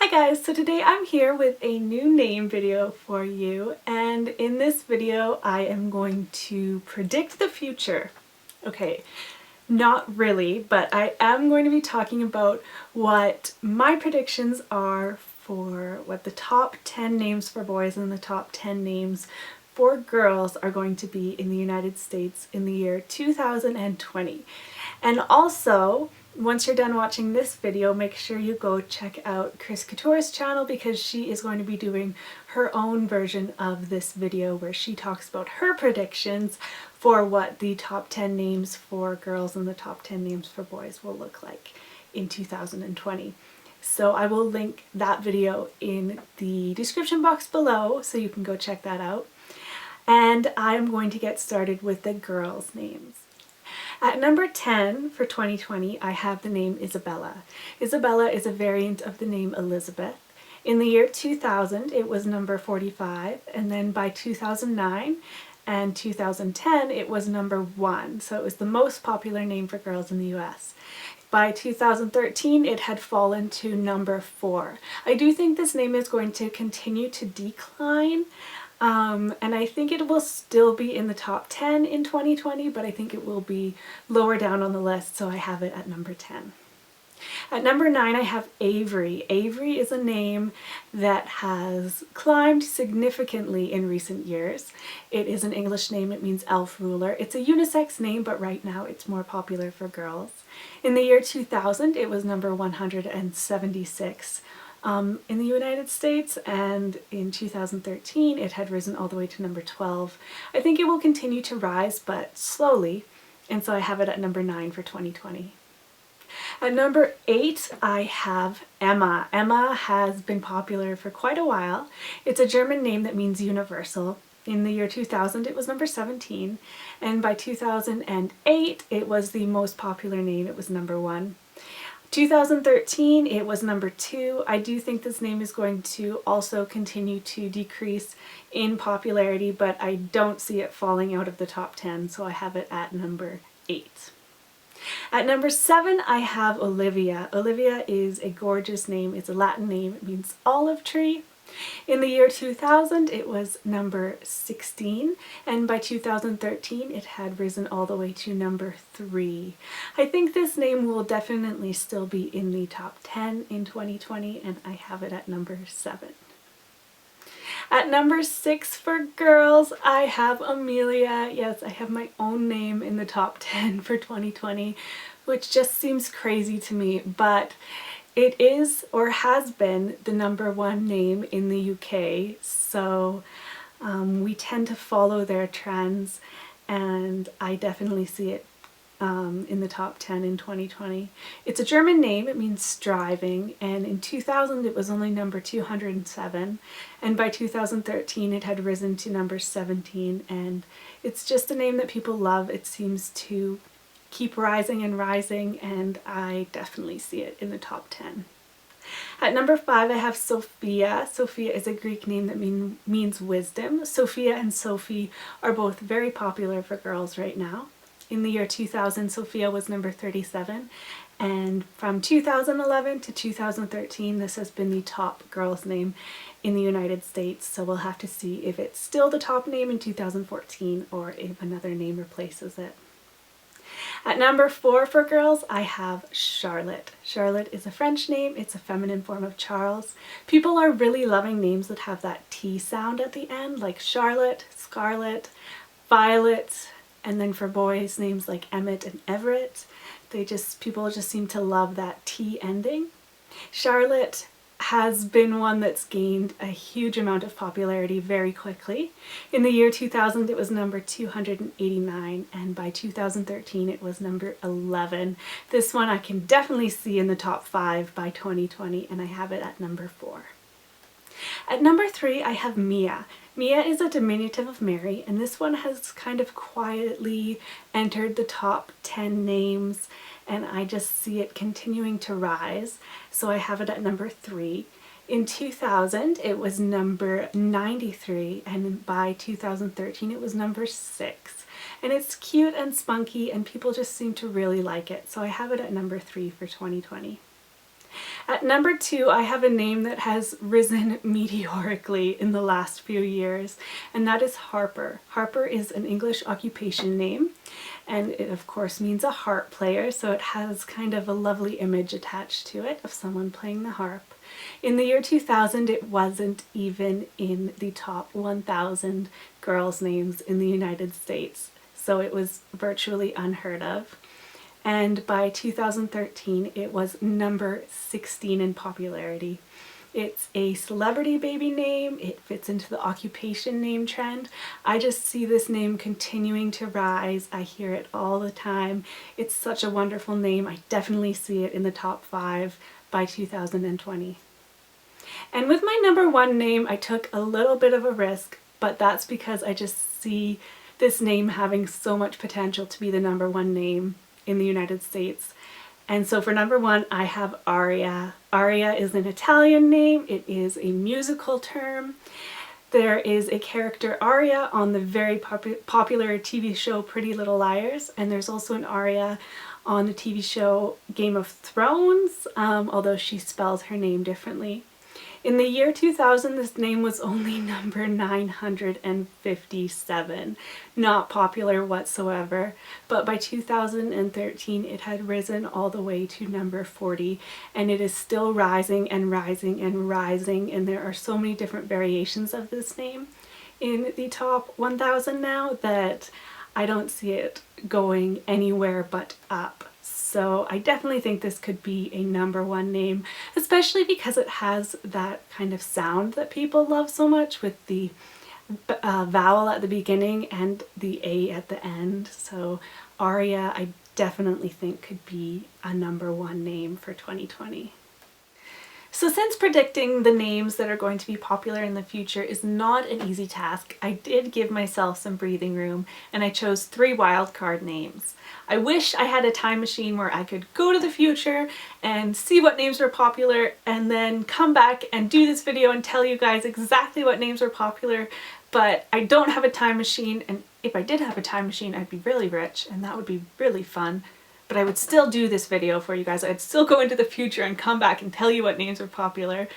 Hi guys, so today I'm here with a new name video for you, and in this video I am going to predict the future. Okay, not really, but I am going to be talking about what my predictions are for what the top 10 names for boys and the top 10 names for girls are going to be in the United States in the year 2020. And also, once you're done watching this video, make sure you go check out Chris Couture's channel because she is going to be doing her own version of this video where she talks about her predictions for what the top 10 names for girls and the top 10 names for boys will look like in 2020. So I will link that video in the description box below so you can go check that out. And I'm going to get started with the girls' names. At number 10 for 2020, I have the name Isabella. Isabella is a variant of the name Elizabeth. In the year 2000, it was number 45, and then by 2009 and 2010, it was number 1, so it was the most popular name for girls in the US. By 2013, it had fallen to number 4. I do think this name is going to continue to decline. And I think it will still be in the top 10 in 2020, but I think it will be lower down on the list, so I have it at number 10. At number 9, I have Avery. Avery is a name that has climbed significantly in recent years. It is an English name, it means elf ruler. It's a unisex name, but right now it's more popular for girls. In the year 2000, it was number 176. In the United States, and in 2013 it had risen all the way to number 12. I think it will continue to rise, but slowly, and so I have it at number 9 for 2020. At number 8, I have Emma. Emma has been popular for quite a while. It's a German name that means universal. In the year 2000 it was number 17, and by 2008 it was the most popular name. It was number 1. 2013, it was number 2. I do think this name is going to also continue to decrease in popularity, but I don't see it falling out of the top 10, so I have it at number 8. At number 7, I have Olivia. Olivia is a gorgeous name. It's a Latin name. It means olive tree. In the year 2000, it was number 16, and by 2013, it had risen all the way to number 3. I think this name will definitely still be in the top 10 in 2020, and I have it at number 7. At number 6 for girls, I have Amelia. Yes, I have my own name in the top 10 for 2020, which just seems crazy to me, but it is, or has been, the number 1 name in the UK, so we tend to follow their trends, and I definitely see it in the top 10 in 2020. It's a German name, it means striving, and in 2000 it was only number 207, and by 2013 it had risen to number 17, and it's just a name that people love. It seems to keep rising and rising, and I definitely see it in the top 10. At number 5, I have Sophia. Sophia is a Greek name that means wisdom. Sophia and Sophie are both very popular for girls right now. In the year 2000, Sophia was number 37, and from 2011 to 2013, this has been the top girl's name in the United States, so we'll have to see if it's still the top name in 2014 or if another name replaces it. At number 4 for girls, I have Charlotte. Charlotte is a French name. It's a feminine form of Charles. People are really loving names that have that T sound at the end, like Charlotte, Scarlett, Violet, and then for boys, names like Emmett and Everett. People just seem to love that T ending. Charlotte has been one that's gained a huge amount of popularity very quickly. In the year 2000, it was number 289, and by 2013, it was number 11. This one I can definitely see in the top 5 by 2020, and I have it at number 4. At number 3, I have Mia. Mia is a diminutive of Mary, and this one has kind of quietly entered the top 10 names, and I just see it continuing to rise, so I have it at number 3. In 2000, it was number 93, and by 2013, it was number 6. And it's cute and spunky, and people just seem to really like it, so I have it at number 3 for 2020. At number 2, I have a name that has risen meteorically in the last few years, and that is Harper. Harper is an English occupation name, and it of course means a harp player, so it has kind of a lovely image attached to it of someone playing the harp. In the year 2000, it wasn't even in the top 1,000 girls' names in the United States, so it was virtually unheard of. And by 2013 it was number 16 in popularity. It's a celebrity baby name, it fits into the occupation name trend. I just see this name continuing to rise, I hear it all the time. It's such a wonderful name, I definitely see it in the top 5 by 2020. And with my number 1 name I took a little bit of a risk, but that's because I just see this name having so much potential to be the number 1 name in the United States. And so for number 1 I have Aria. Aria is an Italian name, it is a musical term. There is a character Aria on the very popular TV show Pretty Little Liars, and there's also an Aria on the TV show Game of Thrones, although she spells her name differently. In the year 2000, this name was only number 957, not popular whatsoever, but by 2013 it had risen all the way to number 40, and it is still rising and rising and rising, and there are so many different variations of this name in the top 1,000 now that I don't see it going anywhere but up. So I definitely think this could be a number 1 name, especially because it has that kind of sound that people love so much with the vowel at the beginning and the A at the end. So Aria, I definitely think could be a number 1 name for 2020. So since predicting the names that are going to be popular in the future is not an easy task, I did give myself some breathing room and I chose 3 wildcard names. I wish I had a time machine where I could go to the future and see what names were popular and then come back and do this video and tell you guys exactly what names were popular, but I don't have a time machine, and if I did have a time machine I'd be really rich and that would be really fun. But I would still do this video for you guys. I'd still go into the future and come back and tell you what names are popular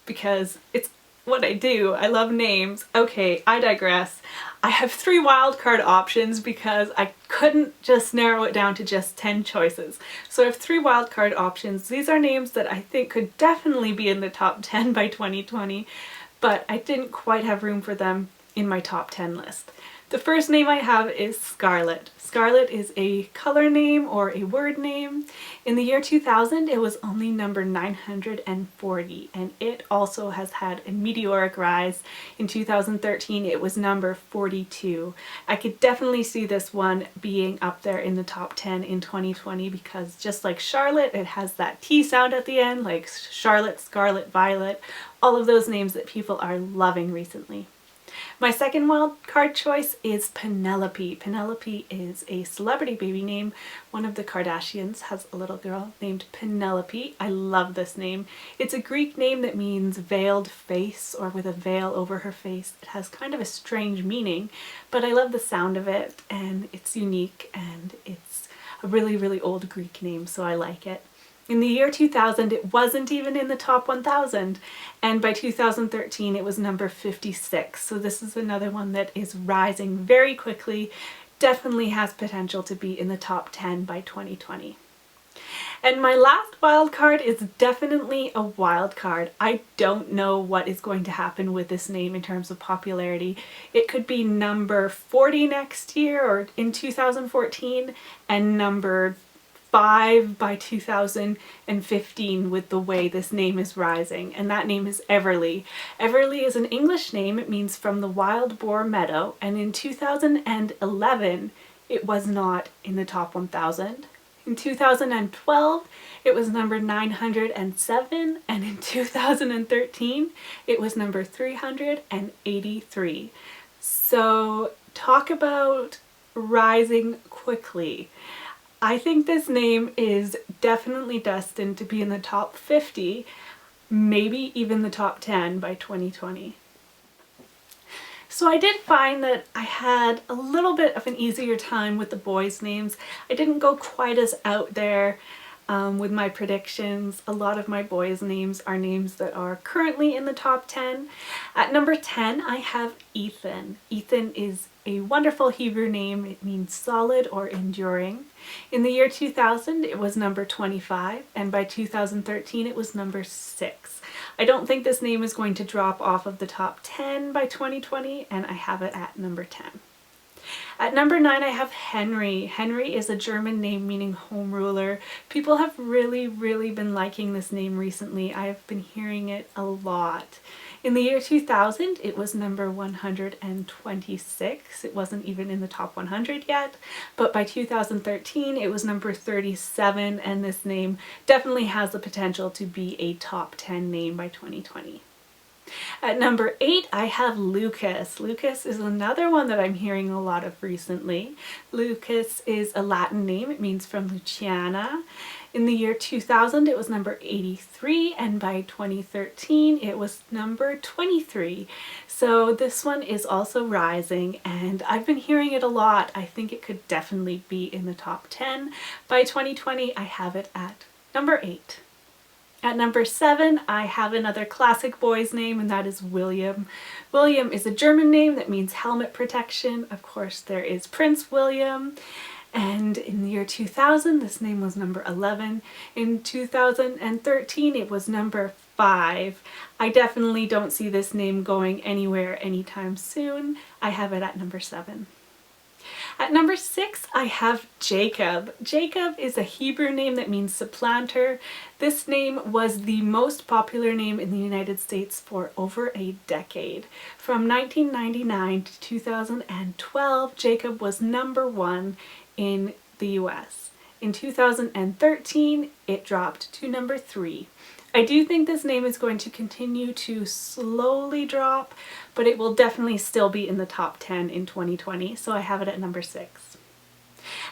because it's what I do. I love names. Okay, I digress. I have 3 wildcard options because I couldn't just narrow it down to just 10 choices. So I have 3 wildcard options. These are names that I think could definitely be in the top 10 by 2020, but I didn't quite have room for them in my top 10 list. The first name I have is Scarlett. Scarlett is a color name or a word name. In the year 2000 it was only number 940, and it also has had a meteoric rise. In 2013 it was number 42. I could definitely see this one being up there in the top 10 in 2020 because just like Charlotte, it has that T sound at the end, like Charlotte, Scarlett, Violet, all of those names that people are loving recently. My second wildcard choice is Penelope. Penelope is a celebrity baby name. One of the Kardashians has a little girl named Penelope. I love this name. It's a Greek name that means veiled face, or with a veil over her face. It has kind of a strange meaning, but I love the sound of it and it's unique and it's a really, really old Greek name, so I like it. In the year 2000 it wasn't even in the top 1,000, and by 2013 it was number 56, so this is another one that is rising very quickly, definitely has potential to be in the top 10 by 2020. And my last wild card is definitely a wild card. I don't know what is going to happen with this name in terms of popularity. It could be number 40 next year or in 2014 and number 5 by 2015 with the way this name is rising, and that name is Everly. Everly is an English name. It means from the wild boar meadow, and in 2011 it was not in the top 1,000. In 2012 it was number 907, and in 2013 it was number 383. So talk about rising quickly. I think this name is definitely destined to be in the top 50, maybe even the top 10 by 2020. So I did find that I had a little bit of an easier time with the boys' names. I didn't go quite as out there. with my predictions. A lot of my boys' names are names that are currently in the top 10. At number 10, I have Ethan. Ethan is a wonderful Hebrew name. It means solid or enduring. In the year 2000, it was number 25, and by 2013, it was number 6. I don't think this name is going to drop off of the top 10 by 2020, and I have it at number 10. At number 9, I have Henry. Henry is a German name meaning home ruler. People have really been liking this name recently. I have been hearing it a lot. In the year 2000, it was number 126. It wasn't even in the top 100 yet, but by 2013, it was number 37, and this name definitely has the potential to be a top 10 name by 2020. At number 8, I have Lucas. Lucas is another one that I'm hearing a lot of recently. Lucas is a Latin name. It means from Luciana. In the year 2000, it was number 83, and by 2013, it was number 23. So this one is also rising, and I've been hearing it a lot. I think it could definitely be in the top 10. By 2020, I have it at number 8. At number 7, I have another classic boy's name, and that is William. William is a German name that means helmet protection. Of course, there is Prince William. And in the year 2000, this name was number 11. In 2013, it was number 5. I definitely don't see this name going anywhere anytime soon. I have it at number 7. At number 6, I have Jacob. Jacob is a Hebrew name that means supplanter. This name was the most popular name in the United States for over a decade. From 1999 to 2012, Jacob was number 1 in the US. In 2013, it dropped to number 3. I do think this name is going to continue to slowly drop, but it will definitely still be in the top 10 in 2020, so I have it at number 6.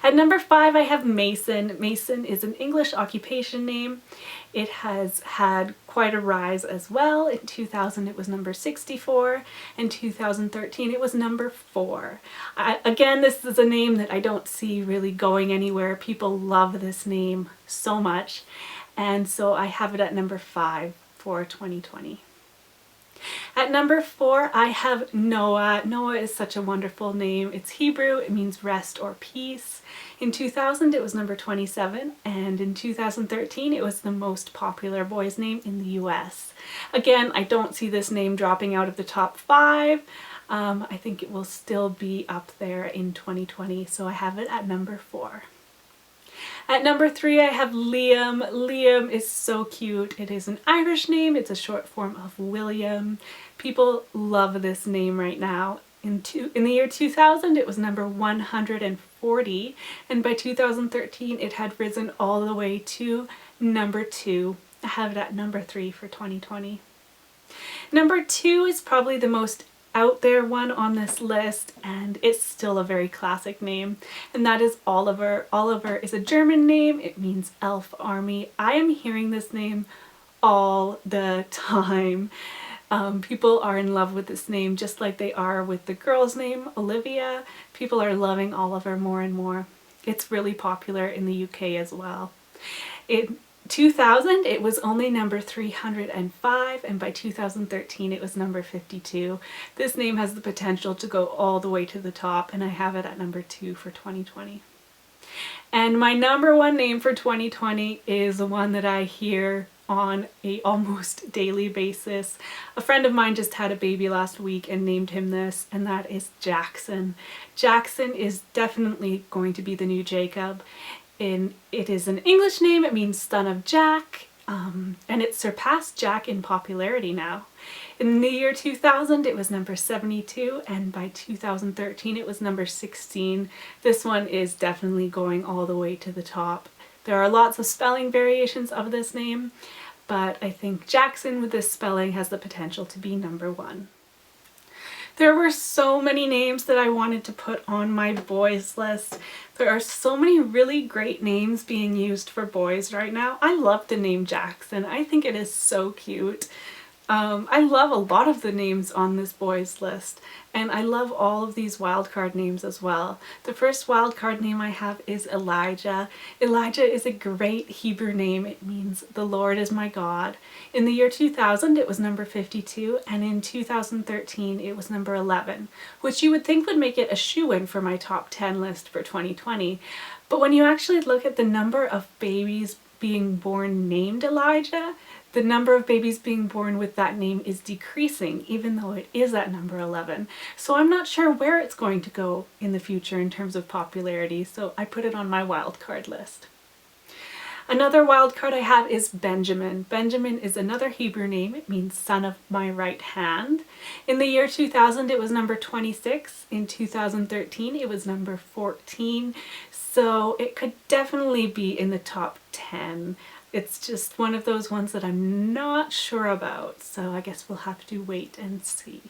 At number 5, I have Mason. Mason is an English occupation name. It has had quite a rise as well. In 2000, it was number 64. In 2013, it was number 4. Again, this is a name that I don't see really going anywhere. People love this name so much. And so I have it at number 5 for 2020. At number 4, I have Noah. Noah is such a wonderful name. It's Hebrew. It means rest or peace. In 2000, it was number 27, and in 2013, it was the most popular boy's name in the US. Again, I don't see this name dropping out of the top 5. I think it will still be up there in 2020, so I have it at number 4. At number 3, I have Liam. Liam is so cute. It is an Irish name. It's a short form of William. People love this name right now. In the year 2000, it was number 140, and by 2013, it had risen all the way to number 2. I have it at number 3 for 2020. Number 2 is probably the most out there one on this list, and it's still a very classic name, and that is Oliver. Oliver is a German name. It means elf army. I am hearing this name all the time. People are in love with this name just like they are with the girl's name, Olivia. People are loving Oliver more and more. It's really popular in the UK as well. In 2000, it was only number 305, and by 2013, it was number 52. This name has the potential to go all the way to the top, and I have it at number 2 for 2020. And my number 1 name for 2020 is the one that I hear on a almost daily basis. A friend of mine just had a baby last week and named him this, and that is Jackson. Jackson is definitely going to be the new Jacob. It is an English name. It means son of Jack, and it surpassed Jack in popularity now. In the year 2000, it was number 72, and by 2013, it was number 16. This one is definitely going all the way to the top. There are lots of spelling variations of this name, but I think Jackson with this spelling has the potential to be number 1. There were so many names that I wanted to put on my boys list. There are so many really great names being used for boys right now. I love the name Jackson. I think it is so cute. I love a lot of the names on this boys list, and I love all of these wildcard names as well. The first wildcard name I have is Elijah. Elijah is a great Hebrew name. It means the Lord is my God. In the year 2000 it was number 52, and in 2013 it was number 11, which you would think would make it a shoo-in for my top 10 list for 2020. But when you actually look at the number of babies being born named Elijah, the number of babies being born with that name is decreasing, even though it is at number 11. So I'm not sure where it's going to go in the future in terms of popularity, so I put it on my wildcard list. Another wildcard I have is Benjamin. Benjamin is another Hebrew name. It means son of my right hand. In the year 2000 it was number 26. In 2013 it was number 14. So it could definitely be in the top 10. It's just one of those ones that I'm not sure about, so I guess we'll have to wait and see.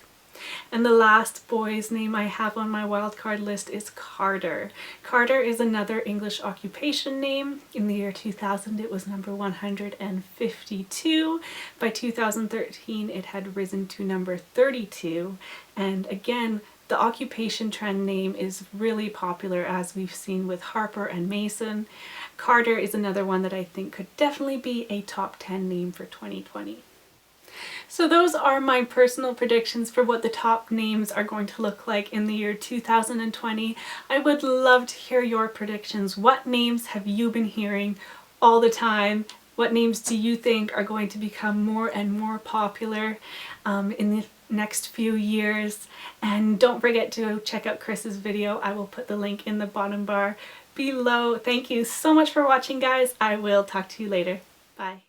And the last boy's name I have on my wildcard list is Carter. Carter is another English occupation name. In the year 2000 it was number 152. By 2013 it had risen to number 32. And again, the occupation trend name is really popular, as we've seen with Harper and Mason. Carter is another one that I think could definitely be a top 10 name for 2020. So those are my personal predictions for what the top names are going to look like in the year 2020. I would love to hear your predictions. What names have you been hearing all the time? What names do you think are going to become more and more popular in the next few years? And don't forget to check out Chris's video. I will put the link in the bottom bar below. Thank you so much for watching, guys. I will talk to you later. Bye.